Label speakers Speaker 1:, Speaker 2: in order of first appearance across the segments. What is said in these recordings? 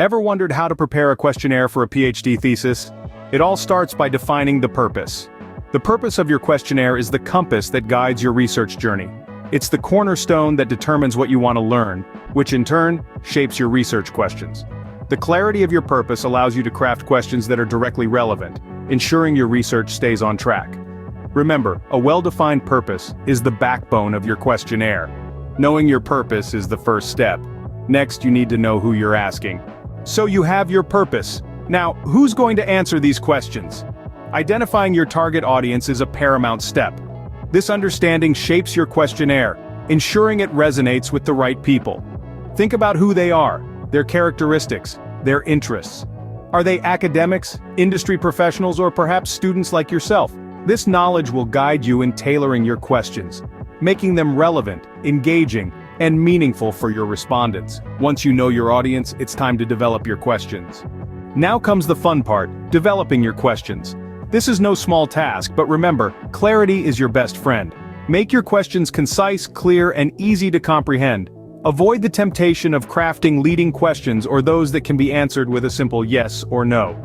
Speaker 1: Ever wondered how to prepare a questionnaire for a PhD thesis? It all starts by defining the purpose. The purpose of your questionnaire is the compass that guides your research journey. It's the cornerstone that determines what you want to learn, which in turn shapes your research questions. The clarity of your purpose allows you to craft questions that are directly relevant, ensuring your research stays on track. Remember, a well-defined purpose is the backbone of your questionnaire. Knowing your purpose is the first step. Next, you need to know who you're asking. So you have your purpose. Now, who's going to answer these questions? Identifying your target audience is a paramount step. This understanding shapes your questionnaire, ensuring it resonates with the right people. Think about who they are, their characteristics, their interests. Are they academics, industry professionals, or perhaps students like yourself? This knowledge will guide you in tailoring your questions, making them relevant, engaging, and meaningful for your respondents. Once you know your audience, it's time to develop your questions. Now comes the fun part, developing your questions. This is no small task, but remember, clarity is your best friend. Make your questions concise, clear, and easy to comprehend. Avoid the temptation of crafting leading questions or those that can be answered with a simple yes or no.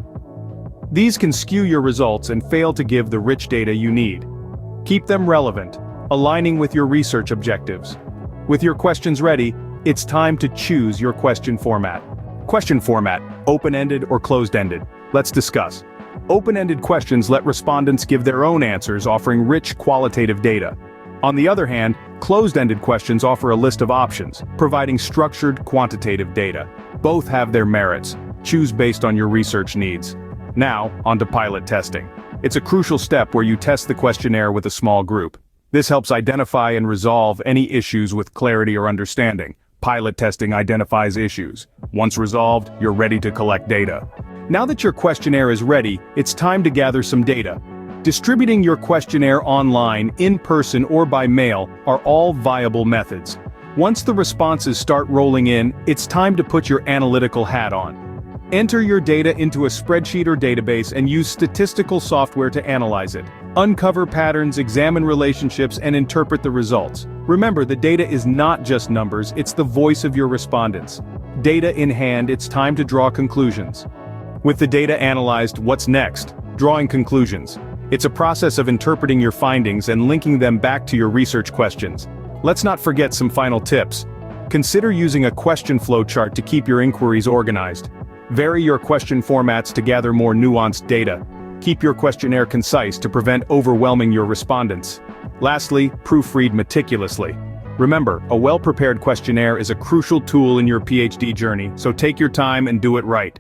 Speaker 1: These can skew your results and fail to give the rich data you need. Keep them relevant, aligning with your research objectives. With your questions ready, it's time to choose your question format. Question format, open-ended or closed-ended. Let's discuss. Open-ended questions let respondents give their own answers, offering rich qualitative data. On the other hand, closed-ended questions offer a list of options, providing structured quantitative data. Both have their merits. Choose based on your research needs. Now, on to pilot testing. It's a crucial step where you test the questionnaire with a small group. This helps identify and resolve any issues with clarity or understanding. Pilot testing identifies issues. Once resolved, you're ready to collect data. Now that your questionnaire is ready, it's time to gather some data. Distributing your questionnaire online, in person, or by mail are all viable methods. Once the responses start rolling in, it's time to put your analytical hat on. Enter your data into a spreadsheet or database and use statistical software to analyze it. Uncover patterns, examine relationships, and interpret the results. Remember, the data is not just numbers, it's the voice of your respondents. Data in hand, it's time to draw conclusions. With the data analyzed, what's next? Drawing conclusions. It's a process of interpreting your findings and linking them back to your research questions. Let's not forget some final tips. Consider using a question flow chart to keep your inquiries organized. Vary your question formats to gather more nuanced data. Keep your questionnaire concise to prevent overwhelming your respondents. Lastly, proofread meticulously. Remember, a well-prepared questionnaire is a crucial tool in your PhD journey, so take your time and do it right.